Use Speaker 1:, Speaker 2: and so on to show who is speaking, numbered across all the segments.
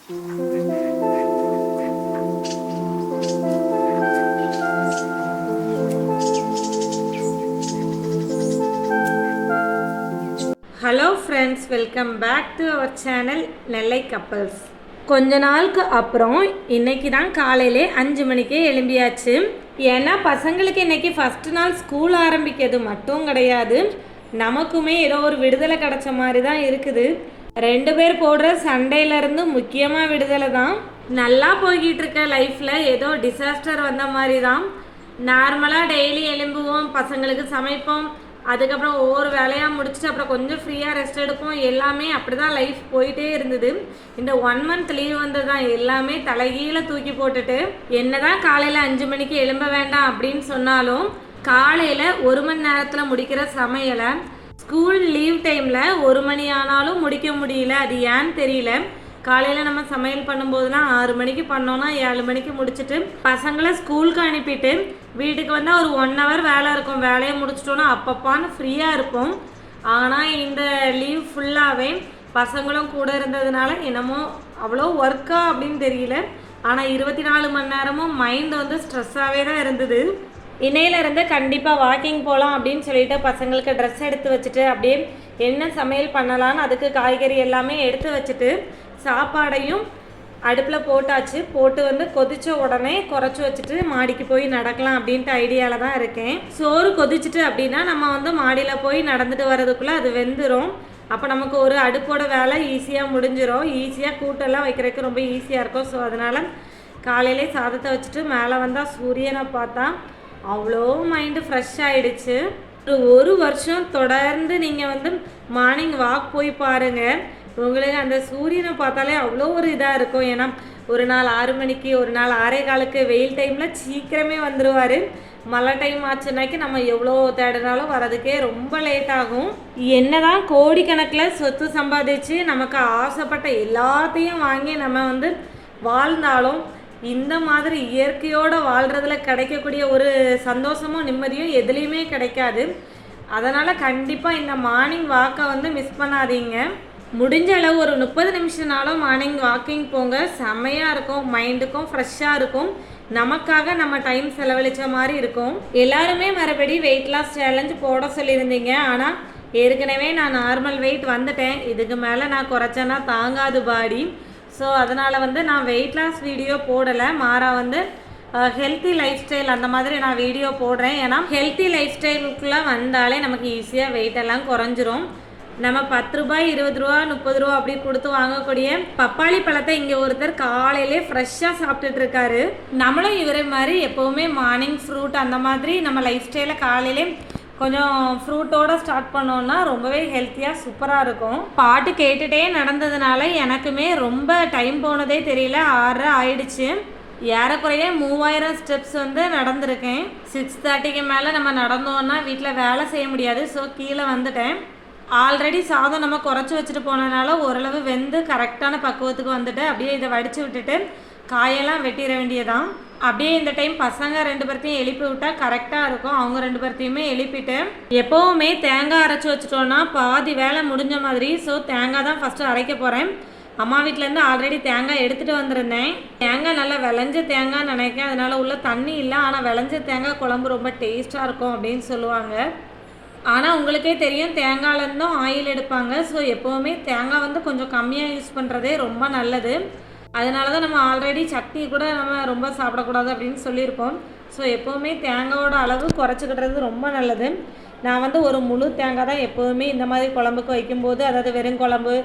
Speaker 1: Hello friends, welcome back to our channel Nellai couples. கொஞ்ச நாளுக்கு அப்புறம் இன்றைக்கி தான் காலையிலே 5 மணிக்கே எழும்பியாச்சு. ஏன்னா பசங்களுக்கு இன்றைக்கி ஃபஸ்ட்டு நாள் ஸ்கூல் ஆரம்பிக்கிறது மட்டும் கிடையாது, நமக்குமே ஏதோ ஒரு விடுதலை கிடச்ச மாதிரி தான் இருக்குது. 2 பேர் போடுற சண்டையிலேருந்து முக்கியமாக விடுதலை தான். நல்லா போய்கிட்டு இருக்க லைஃப்பில் ஏதோ டிசாஸ்டர் வந்த மாதிரி தான். நார்மலாக டெய்லி எழும்புவோம், பசங்களுக்கு சமைப்போம், அதுக்கப்புறம் ஒவ்வொரு வேலையாக முடிச்சுட்டு அப்புறம் கொஞ்சம் ஃப்ரீயாக ரெஸ்ட் எடுப்போம். எல்லாமே அப்படி தான் லைஃப் போயிட்டே இருந்தது. இந்த 1 மந்த் லீவ் வந்து தான் எல்லாமே தலைகீழ தூக்கி போட்டுட்டு, என்ன தான் காலையில் 5 மணிக்கு எழும்ப வேண்டாம் அப்படின்னு சொன்னாலும் காலையில் 1 மணி நேரத்தில் முடிக்கிற சமையலை ஸ்கூல் லீவ் டைமில் 1 மணி ஆனாலும் முடிக்க முடியல. அது ஏன்னு தெரியல. காலையில் நம்ம சமையல் பண்ணும்போதுலாம் 6 மணிக்கு பண்ணோன்னா 7 மணிக்கு முடிச்சுட்டு பசங்களை ஸ்கூலுக்கு அனுப்பிட்டு வீட்டுக்கு வந்தால் ஒரு 1 ஹவர் வேலை இருக்கும். வேலையை முடிச்சிட்டோன்னா அப்பப்பான்னு ஃப்ரீயாக இருப்போம். ஆனால் இந்த லீவ் ஃபுல்லாகவே பசங்களும் கூட இருந்ததுனால என்னமோ அவ்வளோ ஒர்க்கா அப்படின்னு தெரியல. ஆனால் 24 மணி நேரமும் மைண்ட் வந்து ஸ்ட்ரெஸ்ஸாகவே தான் இருந்தது. இன்னையிலேருந்து கண்டிப்பாக வாக்கிங் போகலாம் அப்படின்னு சொல்லிட்டு பசங்களுக்கு ட்ரெஸ் எடுத்து வச்சுட்டு அப்படியே என்ன சமையல் பண்ணலான்னு அதுக்கு காய்கறி எல்லாமே எடுத்து வச்சுட்டு சாப்பாடையும் அடுப்பில் போட்டாச்சு. போட்டு வந்து கொதித்த உடனே குறைச்சி வச்சுட்டு மாடிக்கு போய் நடக்கலாம் அப்படின்ட்டு ஐடியாவில் தான் இருக்கேன். சோறு கொதிச்சுட்டு அப்படின்னா நம்ம வந்து மாடியில் போய் நடந்துட்டு வர்றதுக்குள்ளே அது வெந்துடும். அப்போ நமக்கு ஒரு அடுப்போட வேலை ஈஸியாக முடிஞ்சிடும். ஈஸியாக கூட்டெல்லாம் வைக்கிறதுக்கு ரொம்ப ஈஸியாக இருக்கும். ஸோ அதனால் காலையிலே சாதத்தை வச்சுட்டு மேலே வந்தால் சூரியனை பார்த்தா அவ்வளோ மைண்டு ஃப்ரெஷ் ஆகிடுச்சு. ஒரு வருஷம் தொடர்ந்து நீங்கள் வந்து மார்னிங் வாக் போய் பாருங்கள், உங்களுக்கு அந்த சூரியனை பார்த்தாலே அவ்வளோ ஒரு இதாக இருக்கும். ஏன்னா ஒரு நாள் 6 மணிக்கு, ஒரு நாள் 6:15க்கு, வெயில் டைமில் சீக்கிரமே வந்துடுவார். மழை டைம் ஆச்சுனாக்கி நம்ம எவ்வளோ தேடினாலும் வரதுக்கே ரொம்ப லேட் ஆகும். என்ன தான் கோடிக்கணக்கில் சொத்து சம்பாதிச்சு நமக்கு ஆசைப்பட்ட எல்லாத்தையும் வாங்கி நம்ம வந்து வாழ்ந்தாலும் இந்த மாதிரி இயற்கையோடு வாழ்கிறதுல கிடைக்கக்கூடிய ஒரு சந்தோஷமும் நிம்மதியும் எதுலேயுமே கிடைக்காது. அதனால் கண்டிப்பாக இந்த மார்னிங் வாக்கை வந்து மிஸ் பண்ணாதீங்க. முடிஞ்ச அளவு ஒரு 30 நிமிஷம்னாலும் மார்னிங் வாக்கிங் போங்க. செம்மையாக இருக்கும், மைண்டுக்கும் ஃப்ரெஷ்ஷாக இருக்கும், நமக்காக நம்ம டைம் செலவழித்த மாதிரி இருக்கும். எல்லாருமே மறுபடி வெயிட் லாஸ் சேலஞ்ச் போட சொல்லியிருந்தீங்க. ஆனால் ஏற்கனவே நான் நார்மல் வெயிட் வந்துட்டேன். இதுக்கு மேலே நான் குறைச்சேன்னா தாங்காது பாடி. ஸோ அதனால் வந்து நான் வெயிட் லாஸ் வீடியோ போடலை, மாறா வந்து ஹெல்த்தி லைஃப் ஸ்டைல் அந்த மாதிரி நான் வீடியோ போடுறேன். ஏன்னா ஹெல்த்தி லைஃப் ஸ்டைலுக்குள்ளே வந்தாலே நமக்கு ஈஸியாக வெயிட் எல்லாம் குறைஞ்சிரும். நம்ம 10 ரூபாய், 20 ரூபா, 30 ரூபா அப்படி கொடுத்து வாங்கக்கூடிய பப்பாளி பழத்தை இங்கே ஒருத்தர் காலையிலே ஃப்ரெஷ்ஷாக சாப்பிட்டுட்டு இருக்காரு. நம்மளும் இவரை மாதிரி எப்போவுமே மார்னிங் ஃப்ரூட் அந்த மாதிரி நம்ம லைஃப் ஸ்டைலை காலையிலே கொஞ்சம் ஃப்ரூட்டோடு ஸ்டார்ட் பண்ணோன்னா ரொம்பவே ஹெல்த்தியாக சூப்பராக இருக்கும். பாட்டு கேட்டுகிட்டே நடந்ததுனால எனக்குமே ரொம்ப டைம் போனதே தெரியல. 6:30 ஆயிடுச்சு. ஏறக்குறைய 3000 ஸ்டெப்ஸ் வந்து நடந்திருக்கேன். 6:30க்கு மேலே நம்ம நடந்தோன்னா வீட்டில் வேலை செய்ய முடியாது. ஸோ கீழே வந்துட்டேன். ஆல்ரெடி சாதம் நம்ம குறைச்சி வச்சுட்டு போனதுனால ஓரளவு வெந்து கரெக்டான பக்குவத்துக்கு வந்துட்டு அப்படியே இதை வடித்து விட்டுட்டு காயெல்லாம் வெட்டிட வேண்டியதான். அப்படியே இந்த டைம் பசங்க 2 பேர்த்தையும் எழுப்பி விட்டால் கரெக்டாக இருக்கும். அவங்க 2 பேர்த்தையுமே எழுப்பிட்டு எப்போவுமே தேங்காய் அரைச்சி வச்சுட்டோன்னா பாதி வேலை முடிஞ்ச மாதிரி. ஸோ தேங்காய் தான் ஃபஸ்ட்டு அரைக்க போகிறேன். அம்மா வீட்டிலேருந்து ஆல்ரெடி தேங்காய் எடுத்துகிட்டு வந்திருந்தேன். தேங்காய் நல்லா விளைஞ்ச தேங்காய் நினைக்கிறேன், அதனால் உள்ள தண்ணி இல்லை. ஆனால் விளைஞ்ச தேங்காய் குழம்பு ரொம்ப டேஸ்ட்டாக இருக்கும் அப்படின்னு சொல்லுவாங்க. ஆனால் உங்களுக்கே தெரியும் தேங்காயிலேருந்தும் ஆயில் எடுப்பாங்க. ஸோ எப்போவுமே தேங்காய் வந்து கொஞ்சம் கம்மியாக யூஸ் பண்ணுறதே ரொம்ப நல்லது. அதனால தான் நம்ம ஆல்ரெடி சட்னி கூட நம்ம ரொம்ப சாப்பிடக்கூடாது அப்படின்னு சொல்லியிருப்போம். ஸோ எப்போவுமே தேங்காயோட அளவு குறைச்சிக்கிட்றது ரொம்ப நல்லது. நான் வந்து ஒரு முழு தேங்காய் தான் எப்போவுமே இந்த மாதிரி குழம்புக்கு வைக்கும்போது, அதாவது வெறும் குழம்பு,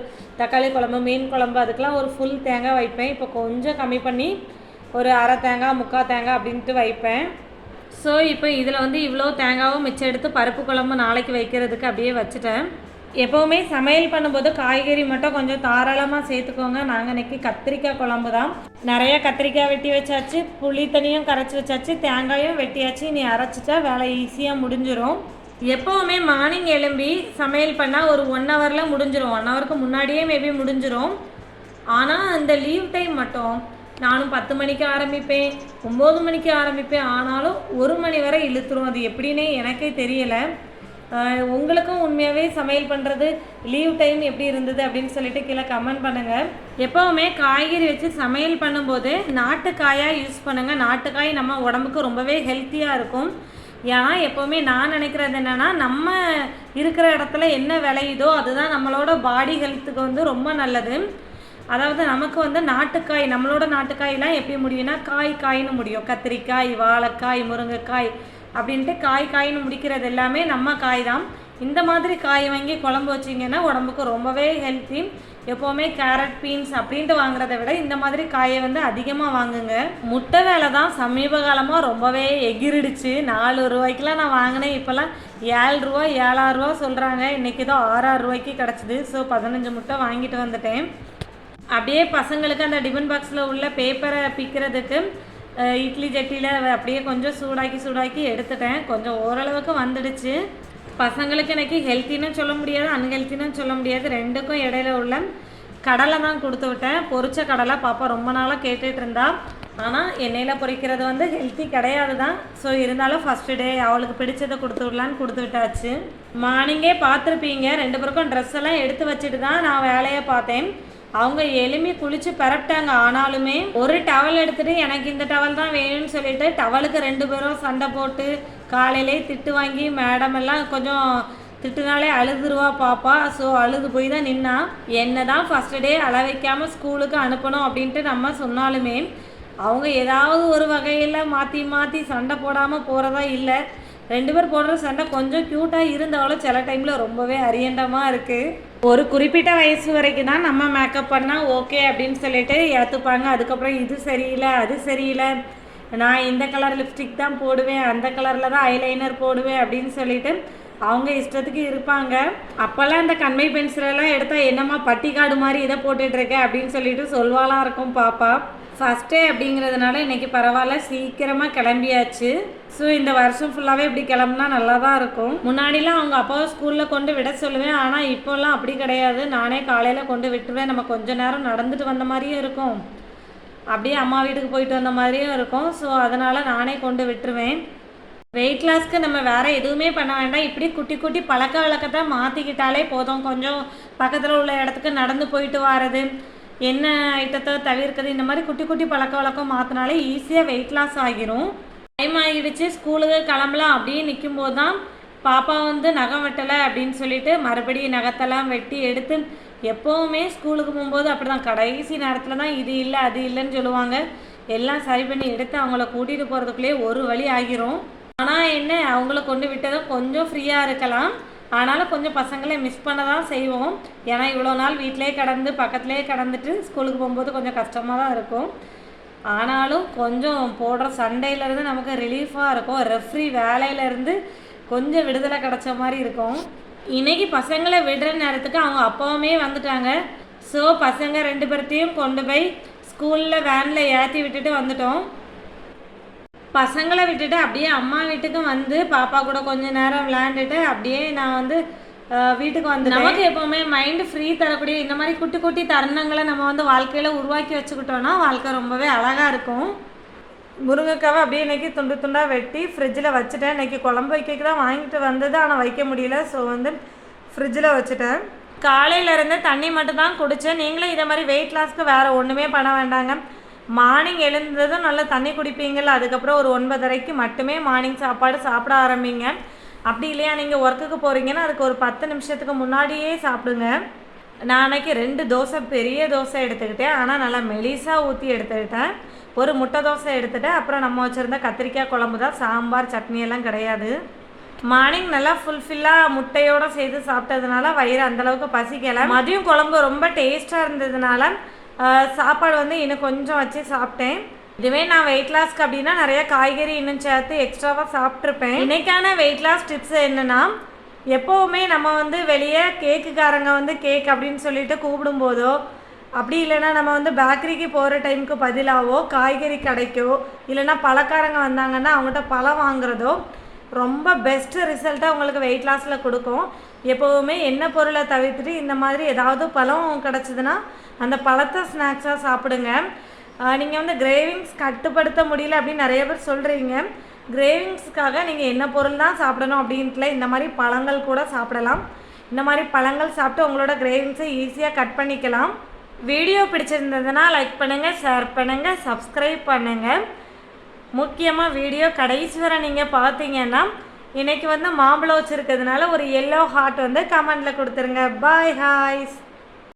Speaker 1: தக்காளி குழம்பு, மீன் குழம்பு அதுக்கெலாம் ஒரு ஃபுல் தேங்காய் வைப்பேன். இப்போ கொஞ்சம் கம்மி பண்ணி ஒரு அரை தேங்காய், முக்கால் தேங்காய் அப்படின்ட்டு வைப்பேன். ஸோ இப்போ இதில் வந்து இவ்வளோ தேங்காவும் மிச்சம் எடுத்து பருப்பு குழம்பு நாளைக்கு வைக்கிறதுக்கு அப்படியே வச்சுட்டேன். எப்போவுமே சமையல் பண்ணும்போது காய்கறி மட்டும் கொஞ்சம் தாராளமாக சேர்த்துக்கோங்க. நாங்கள் இன்றைக்கி கத்திரிக்காய் குழம்பு தான். நிறைய கத்திரிக்காய் வெட்டி வச்சாச்சு, புளி தண்ணியும் கரைச்சி வச்சாச்சு, தேங்காயும் வெட்டியாச்சு. நீ அரைச்சிட்டா வேலை ஈஸியாக முடிஞ்சிடும். எப்போவுமே மார்னிங் எழும்பி சமையல் பண்ணால் ஒரு 1 ஹவரில் முடிஞ்சிடும். 1 ஹவருக்கு முன்னாடியே மேபி முடிஞ்சிடும். ஆனால் இந்த லீவ் டைம் மட்டும் நானும் 10 மணிக்கு ஆரம்பிப்பேன், 9 மணிக்கு ஆரம்பிப்பேன். ஆனாலும் 1 மணி வரை இழுத்துரும். அது எப்படின்னே எனக்கே தெரியலை. உங்களுக்கும் உண்மையாகவே சமையல் பண்ணுறது லீவ் டைம் எப்படி இருந்தது அப்படின்னு சொல்லிட்டு கீழே கமெண்ட் பண்ணுங்கள். எப்போவுமே காய்கறி வச்சு சமையல் பண்ணும்போது நாட்டுக்காயாக யூஸ் பண்ணுங்கள். நாட்டுக்காய் நம்ம உடம்புக்கு ரொம்பவே ஹெல்த்தியாக இருக்கும். ஏன்னா எப்போவுமே நான் நினைக்கிறது என்னென்னா, நம்ம இருக்கிற இடத்துல என்ன விளையுதோ அதுதான் நம்மளோட பாடி ஹெல்த்துக்கு வந்து ரொம்ப நல்லது. அதாவது நமக்கு வந்து நாட்டுக்காய், நம்மளோட நாட்டுக்காயெலாம் எப்படி முடியும்னா காய்னு முடியும். கத்திரிக்காய், வாழைக்காய், முருங்கைக்காய் அப்படின்ட்டு காய்னு முடிக்கிறது எல்லாமே நம்ம காய் தான். இந்த மாதிரி காய் வாங்கி குழம்பு வச்சிங்கன்னா உடம்புக்கு ரொம்பவே ஹெல்த்தி. எப்போவுமே கேரட், பீன்ஸ் அப்படின்ட்டு வாங்குறத விட இந்த மாதிரி காயை வந்து அதிகமாக வாங்குங்க. முட்டை வேலை தான் சமீப காலமாக ரொம்பவே எகிரிடுச்சு. 4 ரூபாய்க்குலாம் நான் வாங்கினேன், இப்போல்லாம் 7 ரூபா 7,000 ரூபா சொல்கிறாங்க. இன்றைக்கி தான் 6 ரூபாய்க்கு கிடச்சிது. ஸோ 15 முட்டை வாங்கிட்டு வந்துட்டேன். அப்படியே பசங்களுக்கு அந்த டிஃபன் பாக்ஸில் உள்ள பேப்பரை பிக்கிறதுக்கு இட்லி சட்டியில் அப்படியே கொஞ்சம் சூடாக்கி எடுத்துட்டேன். கொஞ்சம் ஓரளவுக்கு வந்துடுச்சு. பசங்களுக்கு எனக்கு ஹெல்த்தின்னு சொல்ல முடியாது, அன்ஹெல்த்தின்னு சொல்ல முடியாது. ரெண்டுக்கும் இடையில உள்ள கடலை தான் கொடுத்து விட்டேன். பொரிச்ச கடலை பாப்பா ரொம்ப நாளாக கேட்டுட்டு இருந்தா. ஆனால் எண்ணெயில் பொரிக்கிறது வந்து ஹெல்த்தி கிடையாது தான். ஸோ இருந்தாலும் ஃபஸ்ட்டு டே அவளுக்கு பிடிச்சதை கொடுத்து விடலான்னு கொடுத்து விட்டாச்சு. மார்னிங்கே பார்த்துருப்பீங்க, 2 பேருக்கும் ட்ரெஸ் எல்லாம் எடுத்து வச்சுட்டு தான் நான் வேலையை பார்த்தேன். அவங்க எலும்பி குளித்து பரப்பிட்டாங்க. ஆனாலுமே ஒரு டவல் எடுத்துகிட்டு எனக்கு இந்த டவல் தான் வேணும்னு சொல்லிட்டு டவலுக்கு 2 பேரும் சண்டை போட்டு காலையிலே திட்டு வாங்கி மேடம் எல்லாம் கொஞ்சம் திட்டுனாலே அழுதுருவா பாப்பா. ஸோ அழுது போய் தான் நின்னா. என்ன தான் ஃபஸ்ட்டு டே அழ வைக்காமல் ஸ்கூலுக்கு அனுப்பணும் அப்படின்ட்டு நம்ம சொன்னாலுமே அவங்க ஏதாவது ஒரு வகையில் மாற்றி சண்டை போடாமல் போகிறதா இல்லை. 2 பேர் போடுற சண்டை கொஞ்சம் க்யூட்டாக இருந்தாலும் சில டைமில் ரொம்பவே அரியண்டமாக இருக்குது. ஒரு குறிப்பிட்ட வயசு வரைக்கும் தான் நம்ம மேக்கப் பண்ணால் ஓகே அப்படின்னு சொல்லிட்டு ஏற்றுப்பாங்க. அதுக்கப்புறம் இது சரியில்லை, அது சரியில்லை, நான் இந்த கலர் லிப்ஸ்டிக் தான் போடுவேன், அந்த கலரில் தான் ஐலைனர் போடுவேன் அப்படின்னு சொல்லிட்டு அவங்க இஷ்டத்துக்கு இருப்பாங்க. அப்போல்லாம் இந்த கண்மை பென்சிலெல்லாம் எடுத்தால் என்னம்மா பட்டிக்காடு மாதிரி இதை போட்டுட்ருக்கேன் அப்படின்னு சொல்லிட்டு சொல்வாலாம் இருக்கும் பாப்பா. ஃபஸ்ட் டே அப்படிங்கிறதுனால இன்றைக்கி பரவாயில்ல, சீக்கிரமாக கிளம்பியாச்சு. ஸோ இந்த வருஷம் ஃபுல்லாகவே இப்படி கிளம்புனா நல்லா தான் இருக்கும். முன்னாடிலாம் அவங்க அப்பாவை ஸ்கூலில் கொண்டு விட சொல்லுவேன். ஆனால் இப்போல்லாம் அப்படி கிடையாது. நானே காலையில் கொண்டு விட்டுருவேன். நம்ம கொஞ்சம் நேரம் நடந்துட்டு வந்த மாதிரியும் இருக்கும், அப்படியே அம்மா வீட்டுக்கு போயிட்டு வந்த மாதிரியும் இருக்கும். ஸோ அதனால் நானே கொண்டு விட்டுருவேன். வெயிட் லாஸ்க்கு நம்ம வேறு எதுவுமே பண்ண வேண்டாம். இப்படி குட்டி பழக்க வழக்கத்தை மாற்றிக்கிட்டாலே போதும். கொஞ்சம் பக்கத்தில் உள்ள இடத்துக்கு நடந்து போயிட்டு வர்றது, என்ன ஐட்டத்தை தவிர்க்கிறது, இந்த மாதிரி குட்டி பழக்க வழக்கம் மாற்றினாலே ஈஸியாக வெயிட் லாஸ் ஆகிரும். டைம் ஆகிடுச்சு, ஸ்கூலுக்கு கிளம்பலாம் அப்படியே நிற்கும்போது தான் பாப்பா வந்து நகம் வெட்டலை அப்படின்னு சொல்லிட்டு மறுபடியும் நகத்தெல்லாம் வெட்டி எடுத்து, எப்போவுமே ஸ்கூலுக்கு போகும்போது அப்படி தான் கடைசி நேரத்தில் தான் இது இல்லை அது இல்லைன்னு சொல்லுவாங்க. எல்லாம் சரி பண்ணி எடுத்து அவங்கள கூட்டிகிட்டு போகிறதுக்குள்ளேயே ஒரு வழி ஆகிரும். ஆனால் என்ன, அவங்கள கொண்டு விட்டதும் கொஞ்சம் ஃப்ரீயாக இருக்கலாம். ஆனாலும் கொஞ்சம் பசங்களை மிஸ் பண்ண தான் செய்வோம். ஏன்னா இவ்வளோ நாள் வீட்டிலே கடந்து பக்கத்துலேயே கடந்துட்டு ஸ்கூலுக்கு போகும்போது கொஞ்சம் கஷ்டமாக தான் இருக்கும். ஆனாலும் கொஞ்சம் போடுற சண்டையிலேருந்து நமக்கு ரிலீஃபாக இருக்கும். ரெஃப்ரி வேலையிலேருந்து கொஞ்சம் விடுதலை கிடச்ச மாதிரி இருக்கும். இன்றைக்கி பசங்களை விடுற நேரத்துக்கு அவங்க அப்பாவுமே வந்துட்டாங்க. ஸோ பசங்க 2 பேர்த்தையும் கொண்டு போய் ஸ்கூலில் வேனில் ஏற்றி விட்டுட்டு வந்துட்டோம். பசங்களை விட்டுட்டு அப்படியே அம்மா வீட்டுக்கு வந்து பாப்பா கூட கொஞ்சம் நேரம் விளையாண்டுட்டு அப்படியே நான் வந்து வீட்டுக்கு வந்து, நமக்கு எப்போவுமே மைண்டு ஃப்ரீ தரக்கூடிய இந்த மாதிரி குட்டி தருணங்களை நம்ம வந்து வாழ்க்கையில் உருவாக்கி வச்சுக்கிட்டோன்னா வாழ்க்கை ரொம்பவே அழகாக இருக்கும். முருங்கைக்காவை அப்படியே இன்றைக்கி துண்டாக வெட்டி ஃப்ரிட்ஜில் வச்சுட்டேன். இன்றைக்கி குழம்பு வைக்க தான் வாங்கிட்டு வந்தது, ஆனால் வைக்க முடியல. ஸோ வந்து ஃப்ரிட்ஜில் வச்சுட்டேன். காலையிலேருந்து தண்ணி மட்டும் தான் குடித்தேன். நீங்களும் இதை மாதிரி வெயிட் லாஸ்க்கு வேறு ஒன்றுமே பண்ண வேண்டாங்க. மார்னிங் எழுந்ததும் நல்லா தண்ணி குடிப்பீங்கள, அதுக்கப்புறம் ஒரு 9:30க்கு மட்டுமே மார்னிங் சாப்பாடு சாப்பிட ஆரம்பிங்க. அப்படி இல்லையா நீங்கள் ஒர்க்குக்கு போகிறீங்கன்னா அதுக்கு ஒரு 10 நிமிஷத்துக்கு முன்னாடியே சாப்பிடுங்க. நான் அன்றைக்கி 2 தோசை பெரிய தோசை எடுத்துக்கிட்டேன். ஆனால் நல்லா மெலிசாக ஊற்றி எடுத்துக்கிட்டேன். ஒரு முட்டை தோசை எடுத்துகிட்டேன். அப்புறம் நம்ம வச்சுருந்த கத்திரிக்காய் குழம்பு தான், சாம்பார் சட்னி எல்லாம் கிடையாது. மார்னிங் நல்லா ஃபுல்ஃபில்லாக முட்டையோடு சேர்த்து சாப்பிட்டதுனால வயிறு அந்தளவுக்கு பசிக்கலை. மதியம் குழம்பு ரொம்ப டேஸ்ட்டாக இருந்ததுனால சாப்பாடு வந்து இன்னும் கொஞ்சம் வச்சு சாப்பிட்டேன். இதுவே நான் வெயிட் லாஸ்க்கு அப்படின்னா நிறைய காய்கறி இன்னும் சேர்த்து எக்ஸ்ட்ராவாக சாப்பிட்ருப்பேன். இன்றைக்கான வெயிட் லாஸ் டிப்ஸ் என்னென்னா, எப்போவுமே நம்ம வந்து வெளியே கேக்குக்காரங்க வந்து கேக் அப்படின்னு சொல்லிட்டு கூப்பிடும்போதோ, அப்படி இல்லைன்னா நம்ம வந்து பேக்கரிக்கு போகிற டைமுக்கு பதிலாகவோ காய்கறி கடைக்கோ இல்லைன்னா பழக்காரங்க வந்தாங்கன்னா அவங்கள்ட்ட பழம் வாங்குறதோ ரொம்ப பெஸ்ட்டு ரிசல்ட்டாக உங்களுக்கு வெயிட் லாஸில் கொடுக்கும். எப்போவுமே எண்ணெய் பொருளை தவிர்த்துட்டு இந்த மாதிரி ஏதாவது பழம் கிடச்சிதுன்னா அந்த பழத்தை ஸ்நாக்ஸாக சாப்பிடுங்க. நீங்கள் வந்து கிரேவிங்ஸ் கட்டுப்படுத்த முடியல அப்படின்னு நிறைய பேர் சொல்கிறீங்க. கிரேவிங்ஸ்க்காக நீங்கள் என்ன பொருள் தான் சாப்பிடணும் அப்படின்ட்டுல இந்த மாதிரி பழங்கள் கூட சாப்பிடலாம். இந்த மாதிரி பழங்கள் சாப்பிட்டு உங்களோட கிரேவிங்ஸை ஈஸியாக கட் பண்ணிக்கலாம். வீடியோ பிடிச்சிருந்ததுன்னா லைக் பண்ணுங்கள், ஷேர் பண்ணுங்கள், சப்ஸ்கிரைப் பண்ணுங்கள். முக்கியமாக வீடியோ கடைசி வரை நீங்கள் பார்த்தீங்கன்னா இன்றைக்கி மாம்பழம் வச்சுருக்கிறதுனால ஒரு எல்லோ ஹார்ட் கமெண்டில் கொடுத்துருங்க. பாய் ஹாய்ஸ்.